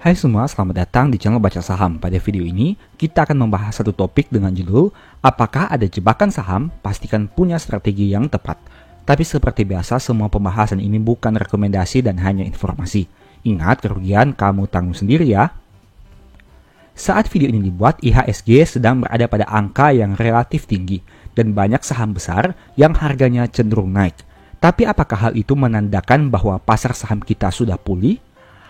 Hai semua, selamat datang di channel Baca Saham. Pada video ini, kita akan membahas satu topik dengan judul apakah ada jebakan saham? Pastikan punya strategi yang tepat. Tapi seperti biasa, semua pembahasan ini bukan rekomendasi dan hanya informasi. Ingat, kerugian kamu tanggung sendiri ya. Saat video ini dibuat, IHSG sedang berada pada angka yang relatif tinggi dan banyak saham besar yang harganya cenderung naik. Tapi apakah hal itu menandakan bahwa pasar saham kita sudah pulih?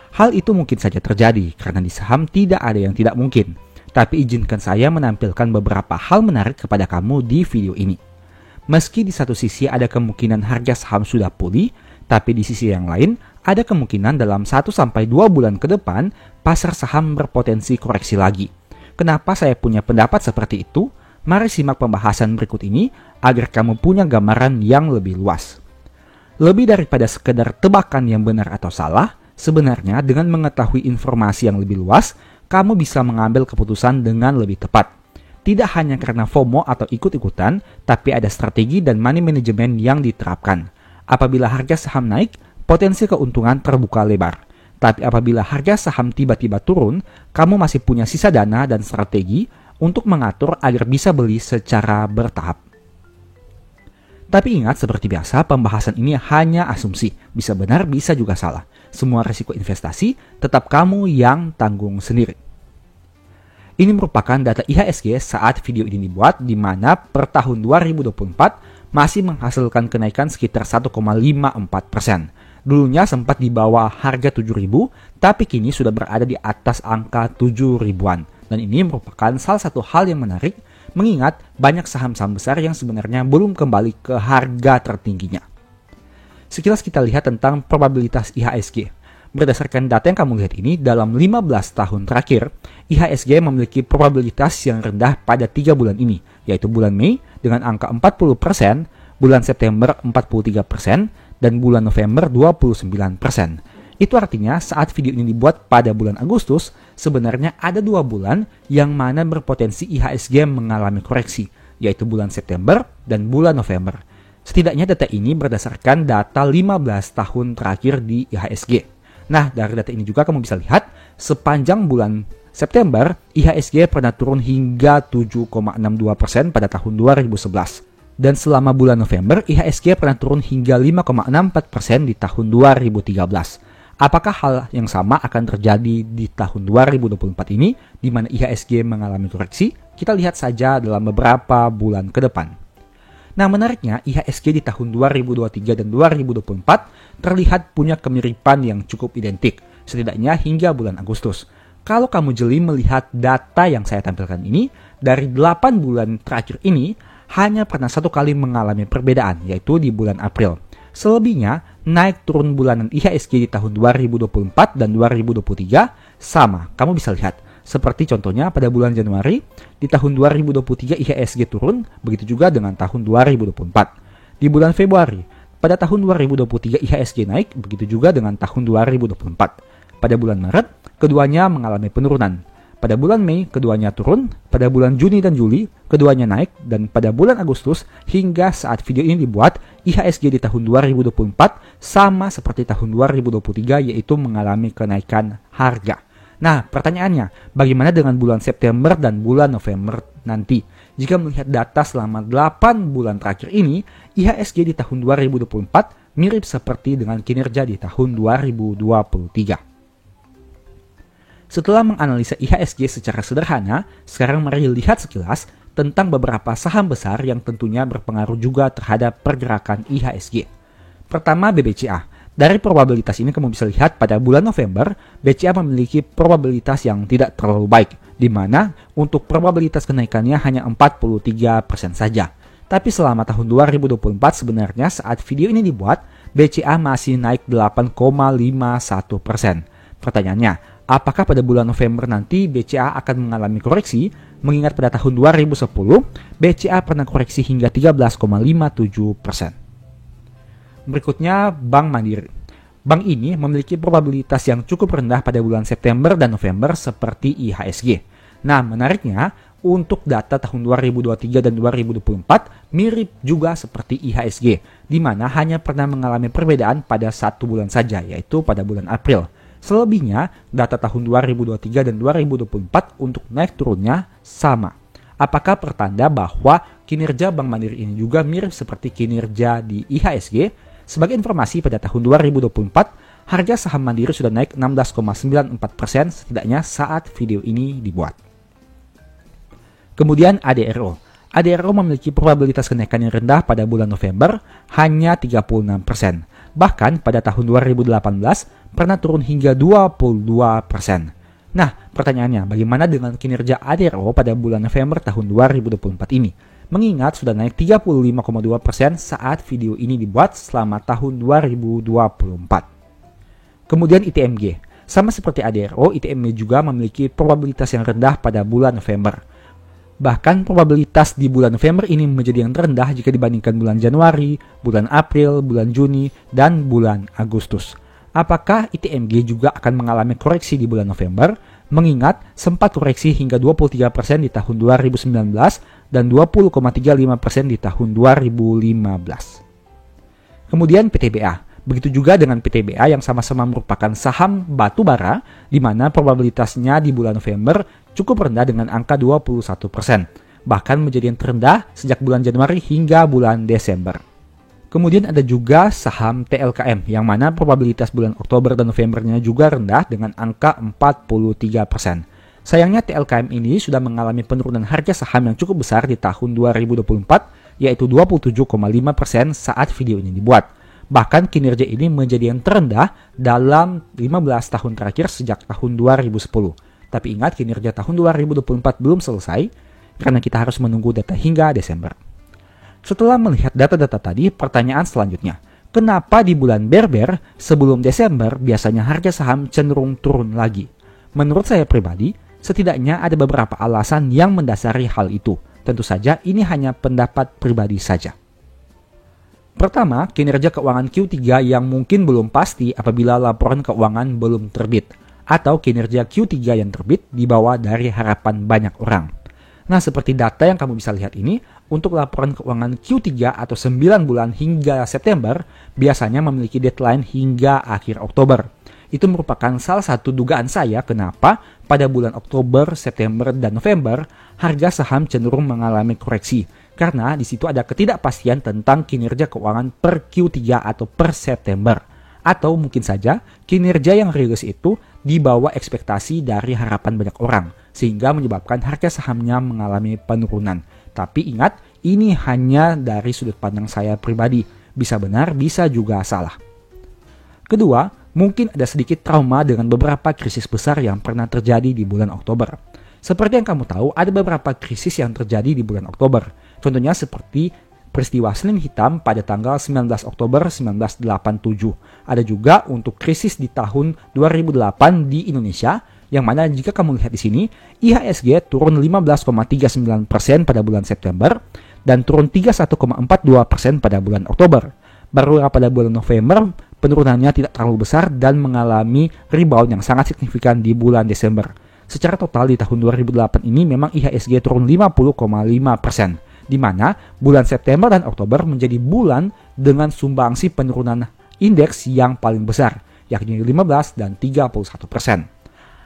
Hal itu mungkin saja terjadi karena di saham tidak ada yang tidak mungkin. Tapi izinkan saya menampilkan beberapa hal menarik kepada kamu di video ini. Meski di satu sisi ada kemungkinan harga saham sudah pulih, tapi di sisi yang lain ada kemungkinan dalam 1-2 bulan ke depan pasar saham berpotensi koreksi lagi. Kenapa saya punya pendapat seperti itu? Mari simak pembahasan berikut ini agar kamu punya gambaran yang lebih luas. Lebih daripada sekedar tebakan yang benar atau salah, sebenarnya dengan mengetahui informasi yang lebih luas, kamu bisa mengambil keputusan dengan lebih tepat. Tidak hanya karena FOMO atau ikut-ikutan, tapi ada strategi dan money management yang diterapkan. Apabila harga saham naik, potensi keuntungan terbuka lebar. Tapi apabila harga saham tiba-tiba turun, kamu masih punya sisa dana dan strategi untuk mengatur agar bisa beli secara bertahap. Tapi ingat, seperti biasa, pembahasan ini hanya asumsi. Bisa benar, bisa juga salah. Semua risiko investasi tetap kamu yang tanggung sendiri. Ini merupakan data IHSG saat video ini dibuat, di mana per tahun 2024 masih menghasilkan kenaikan sekitar 1,54%. Dulunya sempat di bawah harga 7.000, tapi kini sudah berada di atas angka 7.000-an. Dan ini merupakan salah satu hal yang menarik, mengingat banyak saham-saham besar yang sebenarnya belum kembali ke harga tertingginya. Sekilas kita lihat tentang probabilitas IHSG. Berdasarkan data yang kamu lihat ini, dalam 15 tahun terakhir, IHSG memiliki probabilitas yang rendah pada 3 bulan ini, yaitu bulan Mei dengan angka 40%, bulan September 43%, dan bulan November 29%. Itu artinya saat video ini dibuat pada bulan Agustus, sebenarnya ada 2 bulan yang mana berpotensi IHSG mengalami koreksi, yaitu bulan September dan bulan November. Setidaknya data ini berdasarkan data 15 tahun terakhir di IHSG. Nah, dari data ini juga kamu bisa lihat, sepanjang bulan September, IHSG pernah turun hingga 7,62% pada tahun 2011. Dan selama bulan November, IHSG pernah turun hingga 5,64% di tahun 2013. Apakah hal yang sama akan terjadi di tahun 2024 ini, di mana IHSG mengalami koreksi? Kita lihat saja dalam beberapa bulan ke depan. Nah, menariknya, IHSG di tahun 2023 dan 2024 terlihat punya kemiripan yang cukup identik, setidaknya hingga bulan Agustus. Kalau kamu jeli melihat data yang saya tampilkan ini, dari 8 bulan terakhir ini, hanya pernah 1 kali mengalami perbedaan, yaitu di bulan April. Selebihnya, naik turun bulanan IHSG di tahun 2024 dan 2023 sama. Kamu bisa lihat, seperti contohnya pada bulan Januari, di tahun 2023 IHSG turun, begitu juga dengan tahun 2024. Di bulan Februari, pada tahun 2023 IHSG naik, begitu juga dengan tahun 2024. Pada bulan Maret, keduanya mengalami penurunan. Pada bulan Mei, keduanya turun. Pada bulan Juni dan Juli, keduanya naik. Dan pada bulan Agustus, hingga saat video ini dibuat, IHSG di tahun 2024 sama seperti tahun 2023, yaitu mengalami kenaikan harga. Nah, pertanyaannya, bagaimana dengan bulan September dan bulan November nanti? Jika melihat data selama 8 bulan terakhir ini, IHSG di tahun 2024 mirip seperti dengan kinerja di tahun 2023. Setelah menganalisa IHSG secara sederhana, sekarang mari lihat sekilas tentang beberapa saham besar yang tentunya berpengaruh juga terhadap pergerakan IHSG. Pertama, BBCA. Dari probabilitas ini kamu bisa lihat pada bulan November, BCA memiliki probabilitas yang tidak terlalu baik, di mana untuk probabilitas kenaikannya hanya 43% saja. Tapi selama tahun 2024 sebenarnya saat video ini dibuat, BCA masih naik 8,51%. Pertanyaannya, apakah pada bulan November nanti BCA akan mengalami koreksi? Mengingat pada tahun 2010, BCA pernah koreksi hingga 13,57%. Berikutnya, Bank Mandiri. Bank ini memiliki probabilitas yang cukup rendah pada bulan September dan November seperti IHSG. Nah, menariknya, untuk data tahun 2023 dan 2024 mirip juga seperti IHSG, di mana hanya pernah mengalami perbedaan pada 1 bulan saja, yaitu pada bulan April. Selebihnya, data tahun 2023 dan 2024 untuk naik turunnya sama. Apakah pertanda bahwa kinerja Bank Mandiri ini juga mirip seperti kinerja di IHSG? Sebagai informasi, pada tahun 2024, harga saham Mandiri sudah naik 16,94% setidaknya saat video ini dibuat. Kemudian ADRO. ADRO memiliki probabilitas kenaikan yang rendah pada bulan November, hanya 36%. Bahkan pada tahun 2018 pernah turun hingga 22%. Nah, pertanyaannya, bagaimana dengan kinerja ADRO pada bulan November tahun 2024 ini? Mengingat sudah naik 35,2% saat video ini dibuat selama tahun 2024. Kemudian ITMG. Sama seperti ADRO, ITMG juga memiliki probabilitas yang rendah pada bulan November. Bahkan probabilitas di bulan November ini menjadi yang terendah jika dibandingkan bulan Januari, bulan April, bulan Juni, dan bulan Agustus. Apakah ITMG juga akan mengalami koreksi di bulan November? Mengingat sempat koreksi hingga 23% di tahun 2019 dan 20,35% di tahun 2015. Kemudian PTBA. Begitu juga dengan PTBA yang sama-sama merupakan saham batu bara, di mana probabilitasnya di bulan November cukup rendah dengan angka 21%, bahkan menjadi yang terendah sejak bulan Januari hingga bulan Desember. Kemudian ada juga saham TLKM, yang mana probabilitas bulan Oktober dan Novembernya juga rendah dengan angka 43%. Sayangnya TLKM ini sudah mengalami penurunan harga saham yang cukup besar di tahun 2024, yaitu 27,5% saat video ini dibuat. Bahkan kinerja ini menjadi yang terendah dalam 15 tahun terakhir sejak tahun 2010. Tapi ingat, kinerja tahun 2024 belum selesai karena kita harus menunggu data hingga Desember. Setelah melihat data-data tadi, pertanyaan selanjutnya, kenapa di bulan berber sebelum Desember biasanya harga saham cenderung turun lagi? Menurut saya pribadi, setidaknya ada beberapa alasan yang mendasari hal itu. Tentu saja ini hanya pendapat pribadi saja. Pertama, kinerja keuangan Q3 yang mungkin belum pasti apabila laporan keuangan belum terbit, atau kinerja Q3 yang terbit di bawah dari harapan banyak orang. Nah, seperti data yang kamu bisa lihat ini, untuk laporan keuangan Q3 atau 9 bulan hingga September, biasanya memiliki deadline hingga akhir Oktober. Itu merupakan salah satu dugaan saya kenapa pada bulan Oktober, September, dan November, harga saham cenderung mengalami koreksi. Karena di situ ada ketidakpastian tentang kinerja keuangan per Q3 atau per September. Atau mungkin saja kinerja yang rilis itu di bawah ekspektasi dari harapan banyak orang, sehingga menyebabkan harga sahamnya mengalami penurunan. Tapi ingat, ini hanya dari sudut pandang saya pribadi. Bisa benar, bisa juga salah. Kedua, mungkin ada sedikit trauma dengan beberapa krisis besar yang pernah terjadi di bulan Oktober. Seperti yang kamu tahu, ada beberapa krisis yang terjadi di bulan Oktober. Contohnya seperti peristiwa Senin Hitam pada tanggal 19 Oktober 1987. Ada juga untuk krisis di tahun 2008 di Indonesia, yang mana jika kamu lihat di sini, IHSG turun 15,39% pada bulan September dan turun 31,42% pada bulan Oktober. Baru pada bulan November, penurunannya tidak terlalu besar dan mengalami rebound yang sangat signifikan di bulan Desember. Secara total di tahun 2008 ini memang IHSG turun 50,5%. Di mana bulan September dan Oktober menjadi bulan dengan sumbangsi penurunan indeks yang paling besar, yakni 15 dan 31%.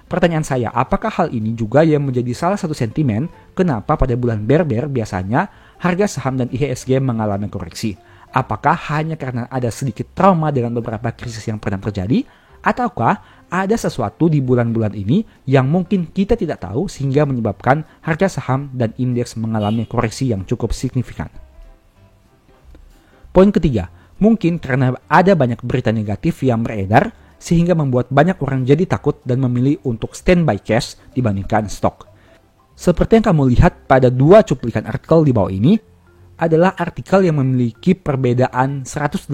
Pertanyaan saya, apakah hal ini juga yang menjadi salah satu sentimen kenapa pada bulan berber biasanya harga saham dan IHSG mengalami koreksi? Apakah hanya karena ada sedikit trauma dengan beberapa krisis yang pernah terjadi? Ataukah ada sesuatu di bulan-bulan ini yang mungkin kita tidak tahu sehingga menyebabkan harga saham dan indeks mengalami koreksi yang cukup signifikan? Poin ketiga, mungkin karena ada banyak berita negatif yang beredar sehingga membuat banyak orang jadi takut dan memilih untuk standby cash dibandingkan stok. Seperti yang kamu lihat pada dua cuplikan artikel di bawah ini, adalah artikel yang memiliki perbedaan 180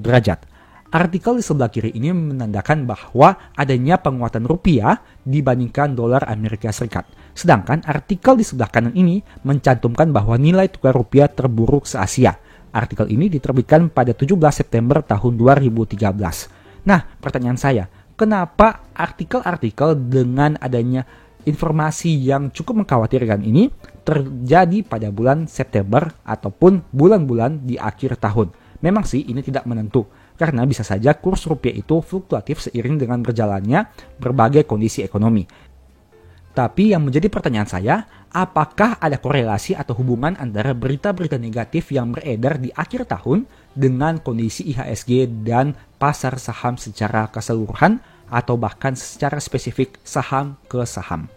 derajat. Artikel di sebelah kiri ini menandakan bahwa adanya penguatan rupiah dibandingkan dolar Amerika Serikat. Sedangkan artikel di sebelah kanan ini mencantumkan bahwa nilai tukar rupiah terburuk se-Asia. Artikel ini diterbitkan pada 17 September tahun 2013. Nah, pertanyaan saya, kenapa artikel-artikel dengan adanya informasi yang cukup mengkhawatirkan ini terjadi pada bulan September ataupun bulan-bulan di akhir tahun? Memang sih ini tidak menentu. karena bisa saja kurs rupiah itu fluktuatif seiring dengan berjalannya berbagai kondisi ekonomi. Tapi yang menjadi pertanyaan saya, apakah ada korelasi atau hubungan antara berita-berita negatif yang beredar di akhir tahun dengan kondisi IHSG dan pasar saham secara keseluruhan atau bahkan secara spesifik saham ke saham?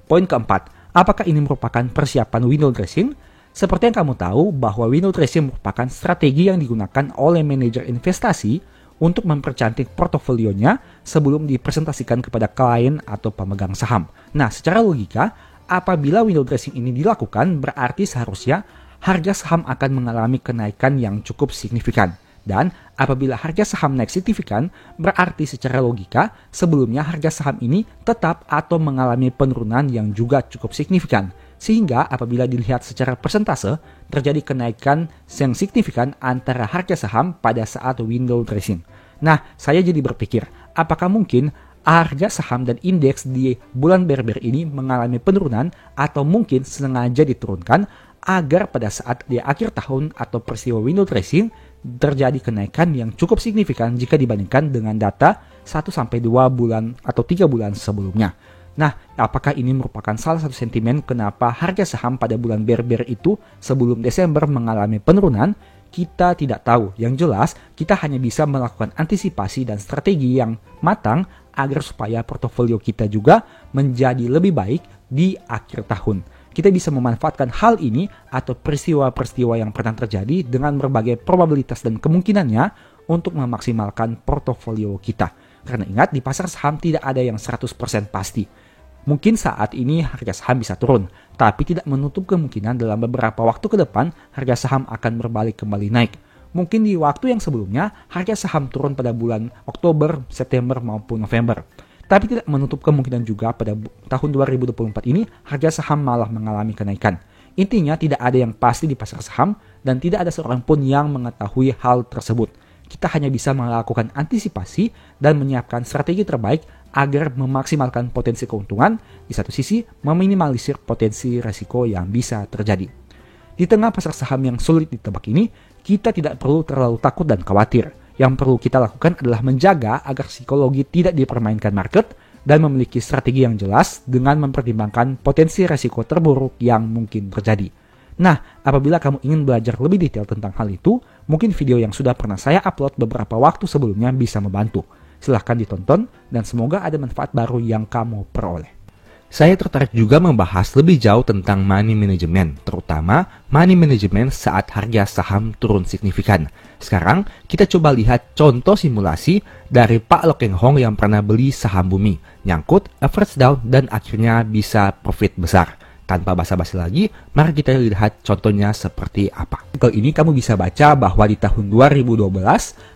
Poin keempat, apakah ini merupakan persiapan window dressing? Seperti yang kamu tahu bahwa window dressing merupakan strategi yang digunakan oleh manajer investasi untuk mempercantik portofolionya sebelum dipresentasikan kepada klien atau pemegang saham. Nah, secara logika, apabila window dressing ini dilakukan, berarti seharusnya harga saham akan mengalami kenaikan yang cukup signifikan. Dan apabila harga saham naik signifikan, berarti secara logika sebelumnya harga saham ini tetap atau mengalami penurunan yang juga cukup signifikan. Sehingga apabila dilihat secara persentase, terjadi kenaikan yang signifikan antara harga saham pada saat window dressing. Nah, saya jadi berpikir, apakah mungkin harga saham dan indeks di bulan bear ini mengalami penurunan atau mungkin sengaja diturunkan agar pada saat di akhir tahun atau peristiwa window dressing terjadi kenaikan yang cukup signifikan jika dibandingkan dengan data 1-2 bulan atau 3 bulan sebelumnya. Nah, apakah ini merupakan salah satu sentimen kenapa harga saham pada bulan bear itu sebelum Desember mengalami penurunan? Kita tidak tahu. Yang jelas, kita hanya bisa melakukan antisipasi dan strategi yang matang agar supaya portofolio kita juga menjadi lebih baik di akhir tahun. Kita bisa memanfaatkan hal ini atau peristiwa-peristiwa yang pernah terjadi dengan berbagai probabilitas dan kemungkinannya untuk memaksimalkan portofolio kita. Karena ingat, di pasar saham tidak ada yang 100% pasti. Mungkin saat ini harga saham bisa turun, tapi tidak menutup kemungkinan dalam beberapa waktu ke depan harga saham akan berbalik kembali naik. Mungkin di waktu yang sebelumnya harga saham turun pada bulan Oktober, September maupun November. Tapi tidak menutup kemungkinan juga pada tahun 2024 ini harga saham malah mengalami kenaikan. Intinya tidak ada yang pasti di pasar saham dan tidak ada seorang pun yang mengetahui hal tersebut. Kita hanya bisa melakukan antisipasi dan menyiapkan strategi terbaik agar memaksimalkan potensi keuntungan, di satu sisi meminimalisir potensi resiko yang bisa terjadi. Di tengah pasar saham yang sulit ditebak ini, kita tidak perlu terlalu takut dan khawatir. Yang perlu kita lakukan adalah menjaga agar psikologi tidak dipermainkan market dan memiliki strategi yang jelas dengan mempertimbangkan potensi resiko terburuk yang mungkin terjadi. Nah, apabila kamu ingin belajar lebih detail tentang hal itu, mungkin video yang sudah pernah saya upload beberapa waktu sebelumnya bisa membantu. Silahkan ditonton dan semoga ada manfaat baru yang kamu peroleh. Saya tertarik juga membahas lebih jauh tentang money management, terutama money management saat harga saham turun signifikan. Sekarang kita coba lihat contoh simulasi dari Pak Lokeng Hong yang pernah beli saham Bumi, nyangkut, average down, dan akhirnya bisa profit besar. Tanpa basa-basi lagi, mari kita lihat contohnya seperti apa. Artikel ini kamu bisa baca bahwa di tahun 2012,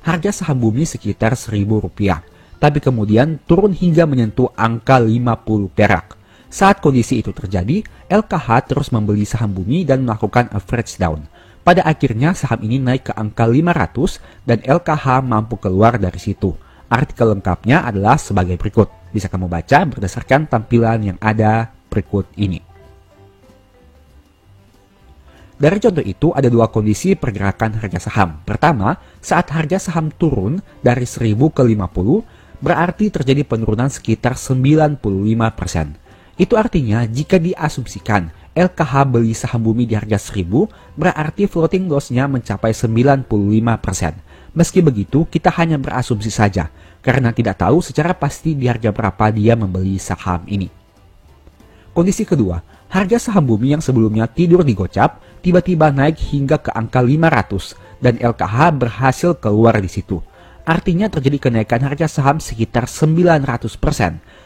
harga saham Bumi sekitar Rp1.000. Tapi kemudian turun hingga menyentuh angka 50 perak. Saat kondisi itu terjadi, LKH terus membeli saham Bumi dan melakukan average down. Pada akhirnya saham ini naik ke angka 500 dan LKH mampu keluar dari situ. Artikel lengkapnya adalah sebagai berikut. Bisa kamu baca berdasarkan tampilan yang ada berikut ini. Dari contoh itu ada dua kondisi pergerakan harga saham. Pertama, saat harga saham turun dari 1000 ke 50, berarti terjadi penurunan sekitar 95%. Itu artinya jika diasumsikan LKH beli saham Bumi di harga 1000, berarti floating loss-nya mencapai 95%. Meski begitu, kita hanya berasumsi saja, karena tidak tahu secara pasti di harga berapa dia membeli saham ini. Kondisi kedua, harga saham Bumi yang sebelumnya tidur di gocap, tiba-tiba naik hingga ke angka 500 dan LKH berhasil keluar di situ. Artinya terjadi kenaikan harga saham sekitar 900%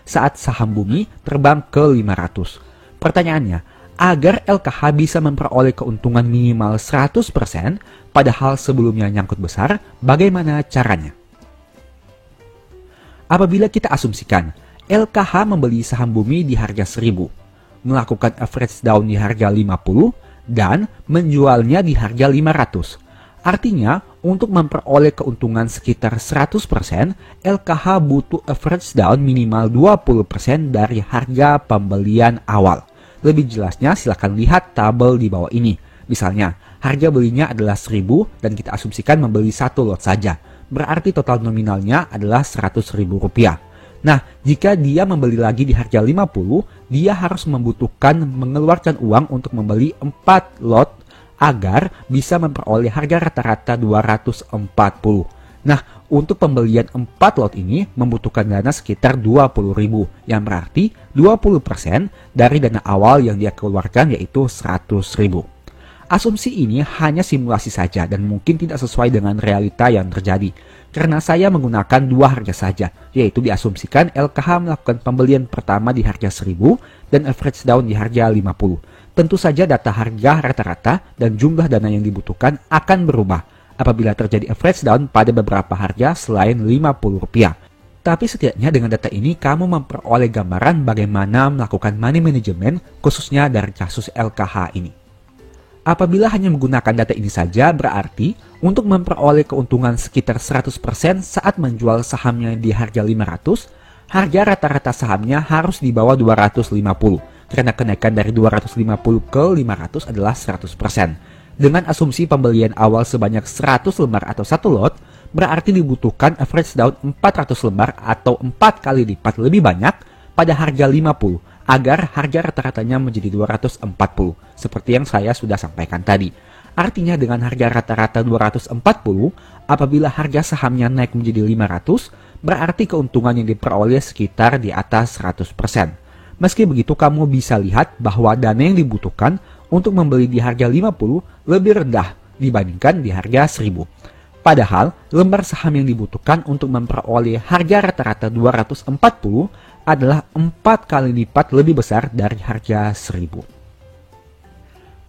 saat saham Bumi terbang ke 500. Pertanyaannya, agar LKH bisa memperoleh keuntungan minimal 100%, padahal sebelumnya nyangkut besar, bagaimana caranya? Apabila kita asumsikan LKH membeli saham Bumi di harga 1000, melakukan average down di harga 50, dan menjualnya di harga 500. Artinya, untuk memperoleh keuntungan sekitar 100%, LKH butuh average down minimal 20% dari harga pembelian awal. Lebih jelasnya silakan lihat tabel di bawah ini. Misalnya, harga belinya adalah 1000 dan kita asumsikan membeli satu lot saja. berarti total nominalnya adalah Rp100.000. Nah, jika dia membeli lagi di harga 50, dia harus membutuhkan mengeluarkan uang untuk membeli 4 lot agar bisa memperoleh harga rata-rata 240. Nah, untuk pembelian 4 lot ini membutuhkan dana sekitar 20.000, yang berarti 20% dari dana awal yang dia keluarkan yaitu 100.000. Asumsi ini hanya simulasi saja dan mungkin tidak sesuai dengan realita yang terjadi. Karena saya menggunakan dua harga saja, yaitu diasumsikan LKH melakukan pembelian pertama di harga 1.000 dan average down di harga 50. Tentu saja data harga rata-rata dan jumlah dana yang dibutuhkan akan berubah apabila terjadi average down pada beberapa harga selain Rp50. Tapi setidaknya dengan data ini kamu memperoleh gambaran bagaimana melakukan money management khususnya dari kasus LKH ini. Apabila hanya menggunakan data ini saja, berarti untuk memperoleh keuntungan sekitar 100% saat menjual sahamnya di harga 500, harga rata-rata sahamnya harus di bawah 250, karena kenaikan dari 250 ke 500 adalah 100%. Dengan asumsi pembelian awal sebanyak 100 lembar atau 1 lot, berarti dibutuhkan average down 400 lembar atau 4 kali lipat lebih banyak pada harga 50, agar harga rata-ratanya menjadi 240, seperti yang saya sudah sampaikan tadi. Artinya dengan harga rata-rata 240, apabila harga sahamnya naik menjadi 500, berarti keuntungan yang diperoleh sekitar di atas 100%. Meski begitu, kamu bisa lihat bahwa dana yang dibutuhkan untuk membeli di harga 50 lebih rendah dibandingkan di harga 1000. Padahal, lembar saham yang dibutuhkan untuk memperoleh harga rata-rata 240 adalah 4 kali lipat lebih besar dari harga 1000.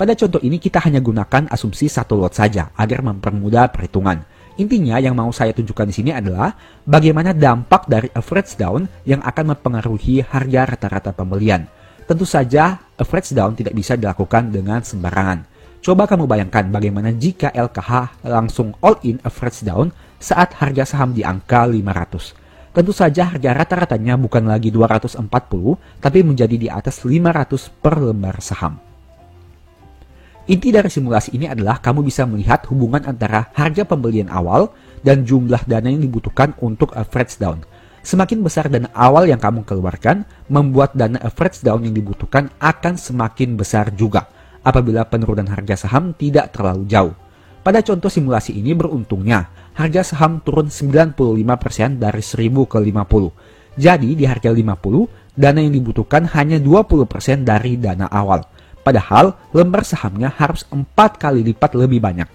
Pada contoh ini kita hanya gunakan asumsi 1 lot saja agar mempermudah perhitungan. Intinya yang mau saya tunjukkan di sini adalah bagaimana dampak dari average down yang akan mempengaruhi harga rata-rata pembelian. Tentu saja average down tidak bisa dilakukan dengan sembarangan. Coba kamu bayangkan bagaimana jika LKH langsung all in average down saat harga saham di angka 500. Tentu saja harga rata-ratanya bukan lagi 240, tapi menjadi di atas 500 per lembar saham. Inti dari simulasi ini adalah kamu bisa melihat hubungan antara harga pembelian awal dan jumlah dana yang dibutuhkan untuk average down. Semakin besar dana awal yang kamu keluarkan, membuat dana average down yang dibutuhkan akan semakin besar juga apabila penurunan harga saham tidak terlalu jauh. Pada contoh simulasi ini beruntungnya, harga saham turun 95% dari 1000 ke 50. Jadi di harga 50, dana yang dibutuhkan hanya 20% dari dana awal. Padahal lembar sahamnya harus 4 kali lipat lebih banyak.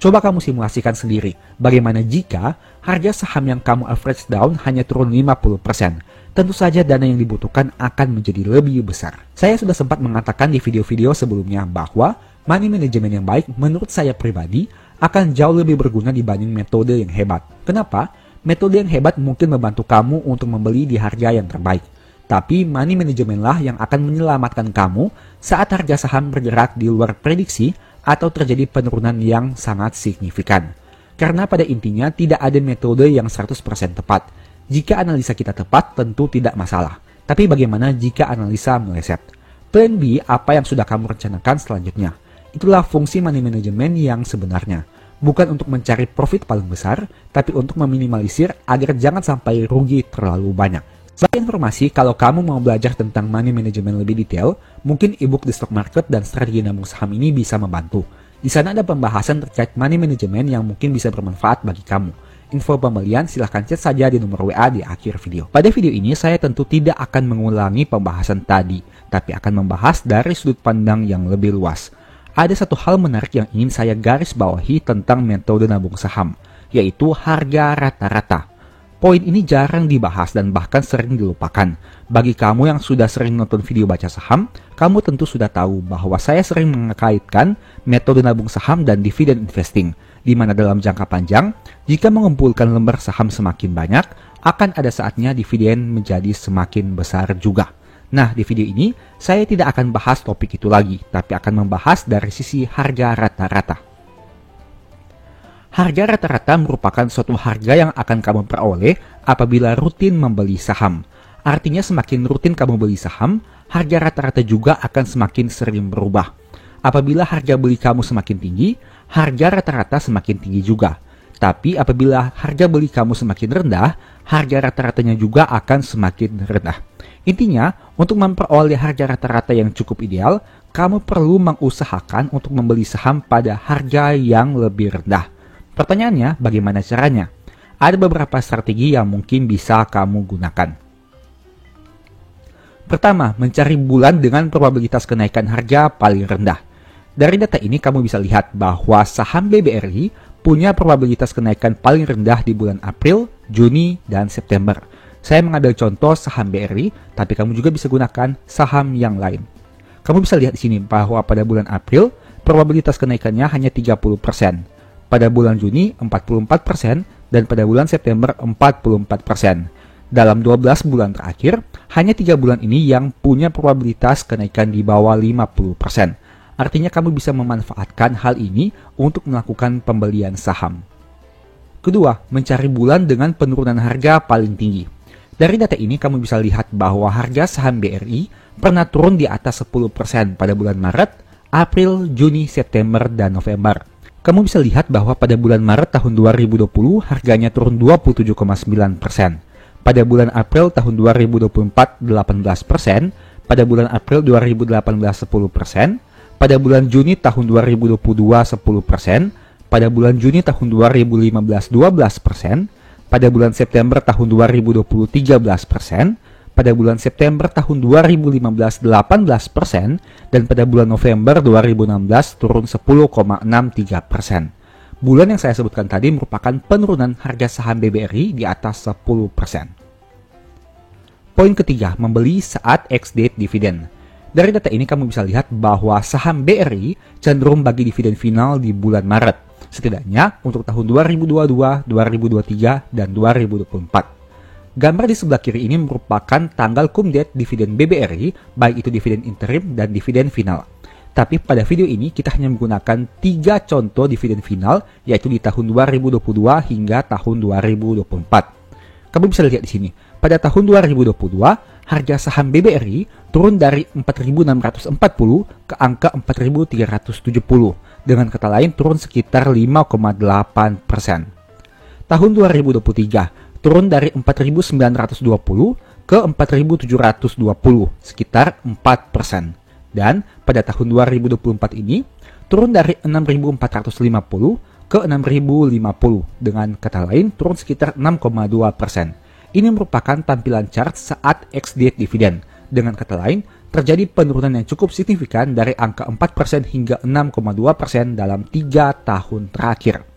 Coba kamu simulasikan sendiri, bagaimana jika harga saham yang kamu average down hanya turun 50%. Tentu saja dana yang dibutuhkan akan menjadi lebih besar. Saya sudah sempat mengatakan di video-video sebelumnya bahwa money management yang baik menurut saya pribadi akan jauh lebih berguna dibanding metode yang hebat. Kenapa? Metode yang hebat mungkin membantu kamu untuk membeli di harga yang terbaik. Tapi money management lah yang akan menyelamatkan kamu saat harga saham bergerak di luar prediksi atau terjadi penurunan yang sangat signifikan. Karena pada intinya tidak ada metode yang 100% tepat. Jika analisa kita tepat tentu tidak masalah. Tapi bagaimana jika analisa meleset? Plan B apa yang sudah kamu rencanakan selanjutnya? Itulah fungsi money management yang sebenarnya. Bukan untuk mencari profit paling besar, tapi untuk meminimalisir agar jangan sampai rugi terlalu banyak. Sebagai informasi, kalau kamu mau belajar tentang money management lebih detail, mungkin ebook The Stock Market dan strategi nabung saham ini bisa membantu. Di sana ada pembahasan terkait money management yang mungkin bisa bermanfaat bagi kamu. Info pembelian silahkan chat saja di nomor WA di akhir video. Pada video ini saya tentu tidak akan mengulangi pembahasan tadi, tapi akan membahas dari sudut pandang yang lebih luas. Ada satu hal menarik yang ingin saya garis bawahi tentang metode nabung saham, yaitu harga rata-rata. Poin ini jarang dibahas dan bahkan sering dilupakan. Bagi kamu yang sudah sering nonton video baca saham, kamu tentu sudah tahu bahwa saya sering mengkaitkan metode nabung saham dan dividen investing, di mana dalam jangka panjang, jika mengumpulkan lembar saham semakin banyak, akan ada saatnya dividen menjadi semakin besar juga. Nah, di video ini, saya tidak akan bahas topik itu lagi, tapi akan membahas dari sisi harga rata-rata. Harga rata-rata merupakan suatu harga yang akan kamu peroleh apabila rutin membeli saham. Artinya semakin rutin kamu beli saham, harga rata-rata juga akan semakin sering berubah. Apabila harga beli kamu semakin tinggi, harga rata-rata semakin tinggi juga. Tapi apabila harga beli kamu semakin rendah, harga rata-ratanya juga akan semakin rendah. Intinya, untuk memperoleh harga rata-rata yang cukup ideal, kamu perlu mengusahakan untuk membeli saham pada harga yang lebih rendah. Pertanyaannya, bagaimana caranya? Ada beberapa strategi yang mungkin bisa kamu gunakan. Pertama, mencari bulan dengan probabilitas kenaikan harga paling rendah. Dari data ini kamu bisa lihat bahwa saham BBRI punya probabilitas kenaikan paling rendah di bulan April, Juni, dan September. Saya mengambil contoh saham BRI, tapi kamu juga bisa gunakan saham yang lain. Kamu bisa lihat di sini bahwa pada bulan April, probabilitas kenaikannya hanya 30%. Pada bulan Juni, 44%, dan pada bulan September, 44%. Dalam 12 bulan terakhir, hanya 3 bulan ini yang punya probabilitas kenaikan di bawah 50%. Artinya kamu bisa memanfaatkan hal ini untuk melakukan pembelian saham. Kedua, mencari bulan dengan penurunan harga paling tinggi. Dari data ini kamu bisa lihat bahwa harga saham BRI pernah turun di atas 10% pada bulan Maret, April, Juni, September, dan November. Kamu bisa lihat bahwa pada bulan Maret tahun 2020 harganya turun 27,9%. Pada bulan April tahun 2024 18%, pada bulan April 2018 10%, pada bulan Juni tahun 2022 10%, pada bulan Juni tahun 2015 12%, pada bulan September tahun 2020 13%, pada bulan September tahun 2015 18%, dan pada bulan November 2016 turun 10,63%. Bulan yang saya sebutkan tadi merupakan penurunan harga saham BBRI di atas 10%. Poin ketiga, membeli saat ex-date dividen. Dari data ini kamu bisa lihat bahwa saham BRI cenderung bagi dividen final di bulan Maret, setidaknya untuk tahun 2022, 2023, dan 2024. Gambar di sebelah kiri ini merupakan tanggal cum date dividen BBRI, baik itu dividen interim dan dividen final. Tapi pada video ini kita hanya menggunakan 3 contoh dividen final, yaitu di tahun 2022 hingga tahun 2024. Kamu bisa lihat di sini, pada tahun 2022, harga saham BBRI turun dari 4.640 ke angka 4.370, dengan kata lain turun sekitar 5,8%. Tahun 2023, turun dari 4.920 ke 4.720, sekitar 4%. Dan pada tahun 2024 ini turun dari 6.450 ke 6.050, dengan kata lain turun sekitar 6,2%. Ini merupakan tampilan chart saat ex-date dividen. Dengan kata lain, terjadi penurunan yang cukup signifikan dari angka 4% hingga 6,2% dalam 3 tahun terakhir.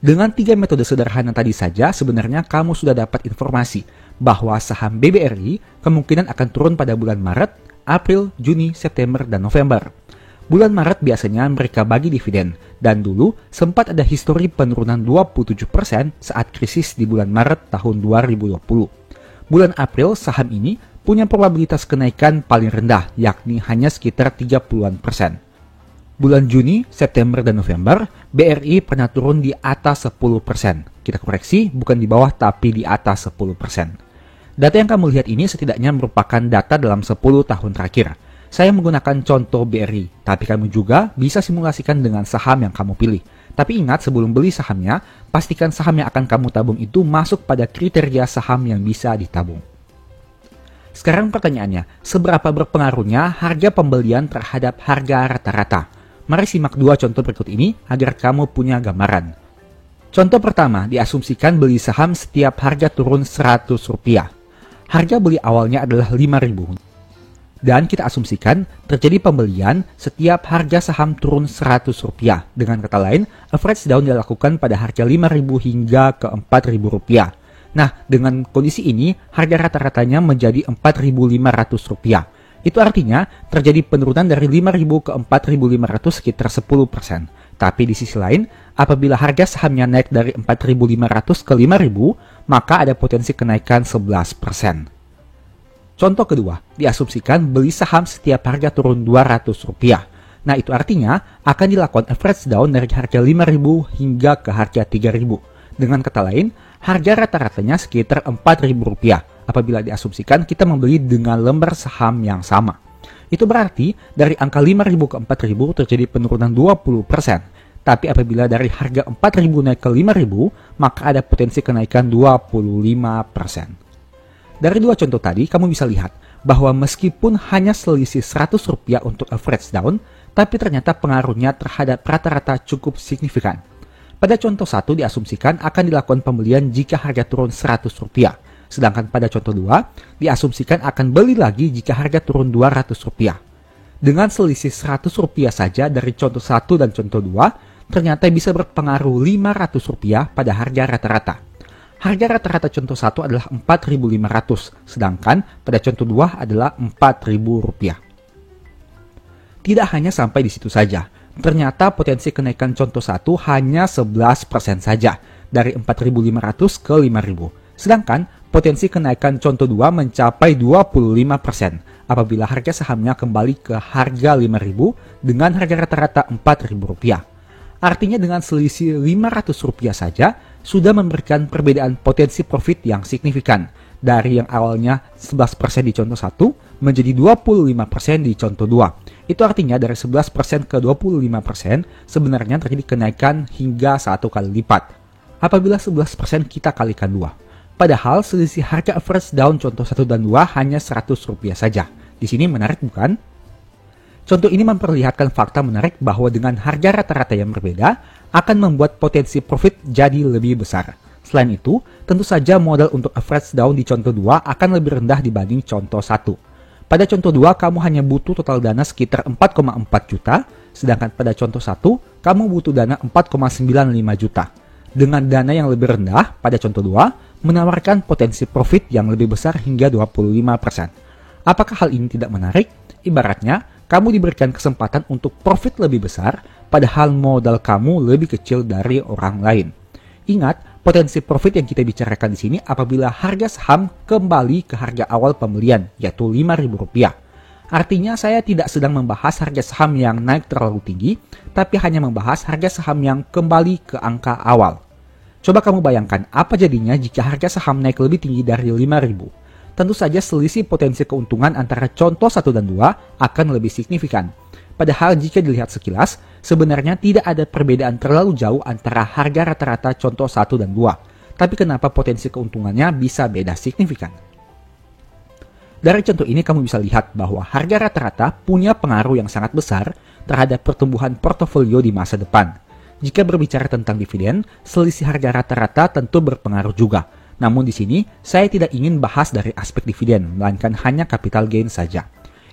Dengan 3 metode sederhana tadi saja, sebenarnya kamu sudah dapat informasi bahwa saham BBRI kemungkinan akan turun pada bulan Maret, April, Juni, September, dan November. Bulan Maret biasanya mereka bagi dividen, dan dulu sempat ada histori penurunan 27% saat krisis di bulan Maret tahun 2020. Bulan April saham ini punya probabilitas kenaikan paling rendah, yakni hanya sekitar 30%. Bulan Juni, September, dan November, BRI pernah turun di atas 10%. Kita koreksi, bukan di bawah tapi di atas 10%. Data yang kamu lihat ini setidaknya merupakan data dalam 10 tahun terakhir. Saya menggunakan contoh BRI, tapi kamu juga bisa simulasikan dengan saham yang kamu pilih. Tapi ingat, sebelum beli sahamnya, pastikan saham yang akan kamu tabung itu masuk pada kriteria saham yang bisa ditabung. Sekarang pertanyaannya, seberapa berpengaruhnya harga pembelian terhadap harga rata-rata? Mari simak 2 contoh berikut ini agar kamu punya gambaran. Contoh pertama, diasumsikan beli saham setiap harga turun Rp100. Harga beli awalnya adalah Rp5.000. Dan kita asumsikan terjadi pembelian setiap harga saham turun Rp100. Dengan kata lain, average down dilakukan pada harga Rp5.000 hingga ke Rp4.000. Nah, dengan kondisi ini, harga rata-ratanya menjadi Rp4.500. Itu artinya terjadi penurunan dari Rp5.000 ke Rp4.500 sekitar 10%. Tapi di sisi lain, apabila harga sahamnya naik dari Rp4.500 ke Rp5.000, maka ada potensi kenaikan 11%. Contoh kedua, diasumsikan beli saham setiap harga turun Rp200. Nah, itu artinya akan dilakukan average down dari harga Rp5.000 hingga ke harga Rp3.000. Dengan kata lain, harga rata-ratanya sekitar Rp4.000 apabila diasumsikan kita membeli dengan lembar saham yang sama. Itu berarti dari angka Rp5.000 ke Rp4.000 terjadi penurunan 20%. Tapi apabila dari harga 4.000 naik ke 5.000, maka ada potensi kenaikan 25%. Dari dua contoh tadi, kamu bisa lihat bahwa meskipun hanya selisih Rp100 untuk average down, tapi ternyata pengaruhnya terhadap rata-rata cukup signifikan. Pada contoh 1 diasumsikan akan dilakukan pembelian jika harga turun Rp100, sedangkan pada contoh 2 diasumsikan akan beli lagi jika harga turun Rp200. Dengan selisih Rp100 saja dari contoh 1 dan contoh 2, ternyata bisa berpengaruh Rp500 pada harga rata-rata. Harga rata-rata contoh 1 adalah Rp4.500, sedangkan pada contoh 2 adalah Rp4.000. Tidak hanya sampai di situ saja. Ternyata potensi kenaikan contoh 1 hanya 11% saja, dari 4.500 ke 5.000. Sedangkan potensi kenaikan contoh 2 mencapai 25% apabila harga sahamnya kembali ke harga 5.000 dengan harga rata-rata Rp4.000. Artinya dengan selisih Rp500 saja sudah memberikan perbedaan potensi profit yang signifikan. Dari yang awalnya 11% di contoh 1 menjadi 25% di contoh 2. Itu artinya dari 11% ke 25% sebenarnya terjadi kenaikan hingga 1 kali lipat. Apabila 11% kita kalikan 2. Padahal selisih harga average down contoh 1 dan 2 hanya Rp100 saja. Di sini menarik bukan? Contoh ini memperlihatkan fakta menarik bahwa dengan harga rata-rata yang berbeda akan membuat potensi profit jadi lebih besar. Selain itu, tentu saja modal untuk average down di contoh 2 akan lebih rendah dibanding contoh 1. Pada contoh 2, kamu hanya butuh total dana sekitar 4,4 juta, sedangkan pada contoh 1, kamu butuh dana 4,95 juta. Dengan dana yang lebih rendah, pada contoh 2, menawarkan potensi profit yang lebih besar hingga 25%. Apakah hal ini tidak menarik? Ibaratnya, kamu diberikan kesempatan untuk profit lebih besar, padahal modal kamu lebih kecil dari orang lain. Ingat, potensi profit yang kita bicarakan di sini apabila harga saham kembali ke harga awal pembelian, yaitu Rp5.000. Artinya saya tidak sedang membahas harga saham yang naik terlalu tinggi, tapi hanya membahas harga saham yang kembali ke angka awal. Coba kamu bayangkan apa jadinya jika harga saham naik lebih tinggi dari Rp5.000. Tentu saja selisih potensi keuntungan antara contoh 1 dan 2 akan lebih signifikan. Padahal jika dilihat sekilas, sebenarnya tidak ada perbedaan terlalu jauh antara harga rata-rata contoh 1 dan 2. Tapi kenapa potensi keuntungannya bisa beda signifikan? Dari contoh ini kamu bisa lihat bahwa harga rata-rata punya pengaruh yang sangat besar terhadap pertumbuhan portofolio di masa depan. Jika berbicara tentang dividen, selisih harga rata-rata tentu berpengaruh juga. Namun di sini, saya tidak ingin bahas dari aspek dividen, melainkan hanya capital gain saja.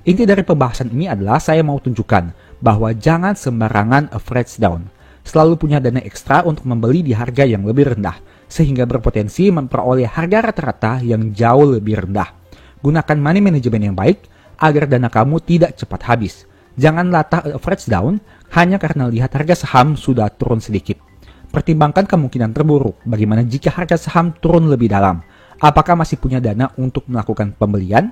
Inti dari pembahasan ini adalah saya mau tunjukkan bahwa jangan sembarangan average down. Selalu punya dana ekstra untuk membeli di harga yang lebih rendah, sehingga berpotensi memperoleh harga rata-rata yang jauh lebih rendah. Gunakan money management yang baik agar dana kamu tidak cepat habis. Jangan latah average down hanya karena lihat harga saham sudah turun sedikit. Pertimbangkan kemungkinan terburuk, bagaimana jika harga saham turun lebih dalam. Apakah masih punya dana untuk melakukan pembelian?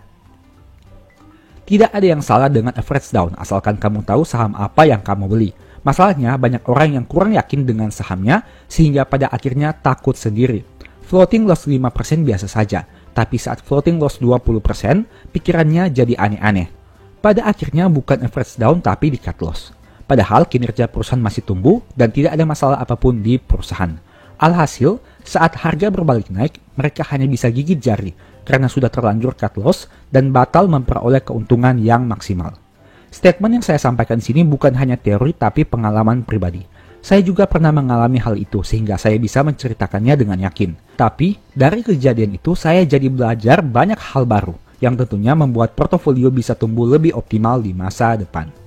Tidak ada yang salah dengan average down, asalkan kamu tahu saham apa yang kamu beli. Masalahnya, banyak orang yang kurang yakin dengan sahamnya, sehingga pada akhirnya takut sendiri. Floating loss 5% biasa saja, tapi saat floating loss 20%, pikirannya jadi aneh-aneh. Pada akhirnya bukan average down tapi di cut loss. Padahal kinerja perusahaan masih tumbuh dan tidak ada masalah apapun di perusahaan. Alhasil, saat harga berbalik naik, mereka hanya bisa gigit jari karena sudah terlanjur cut loss dan batal memperoleh keuntungan yang maksimal. Statement yang saya sampaikan di sini bukan hanya teori tapi pengalaman pribadi. Saya juga pernah mengalami hal itu sehingga saya bisa menceritakannya dengan yakin. Tapi, dari kejadian itu saya jadi belajar banyak hal baru yang tentunya membuat portofolio bisa tumbuh lebih optimal di masa depan.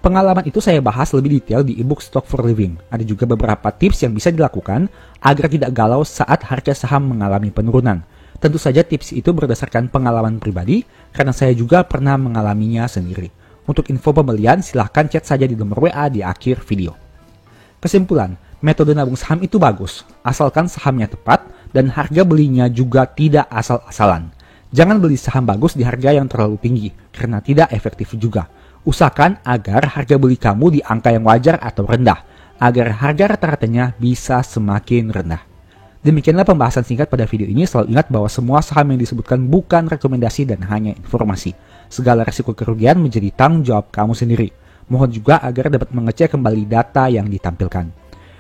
Pengalaman itu saya bahas lebih detail di ebook Stock for Living. Ada juga beberapa tips yang bisa dilakukan agar tidak galau saat harga saham mengalami penurunan. Tentu saja tips itu berdasarkan pengalaman pribadi karena saya juga pernah mengalaminya sendiri. Untuk info pembelian silahkan chat saja di nomor WA di akhir video. Kesimpulan, metode nabung saham itu bagus, asalkan sahamnya tepat dan harga belinya juga tidak asal-asalan. Jangan beli saham bagus di harga yang terlalu tinggi karena tidak efektif juga. Usahakan agar harga beli kamu di angka yang wajar atau rendah, agar harga rata-ratanya bisa semakin rendah. Demikianlah pembahasan singkat pada video ini. Selalu ingat bahwa semua saham yang disebutkan bukan rekomendasi dan hanya informasi. Segala resiko kerugian menjadi tanggung jawab kamu sendiri. Mohon juga agar dapat mengecek kembali data yang ditampilkan.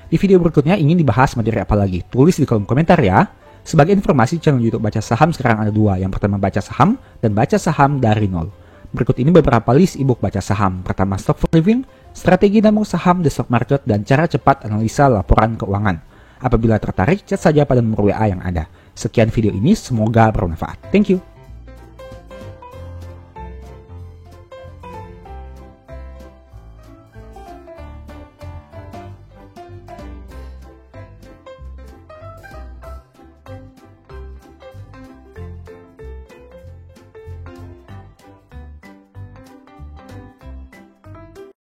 Di video berikutnya ingin dibahas materi apa lagi? Tulis di kolom komentar ya. Sebagai informasi, channel YouTube Baca Saham sekarang ada dua. Yang pertama Baca Saham dan Baca Saham dari Nol. Berikut ini beberapa list ebook Baca Saham. Pertama, Stock for Living, Strategi Nabung Saham, The Stock Market, dan Cara Cepat Analisa Laporan Keuangan. Apabila tertarik, chat saja pada nomor WA yang ada. Sekian video ini, semoga bermanfaat. Thank you.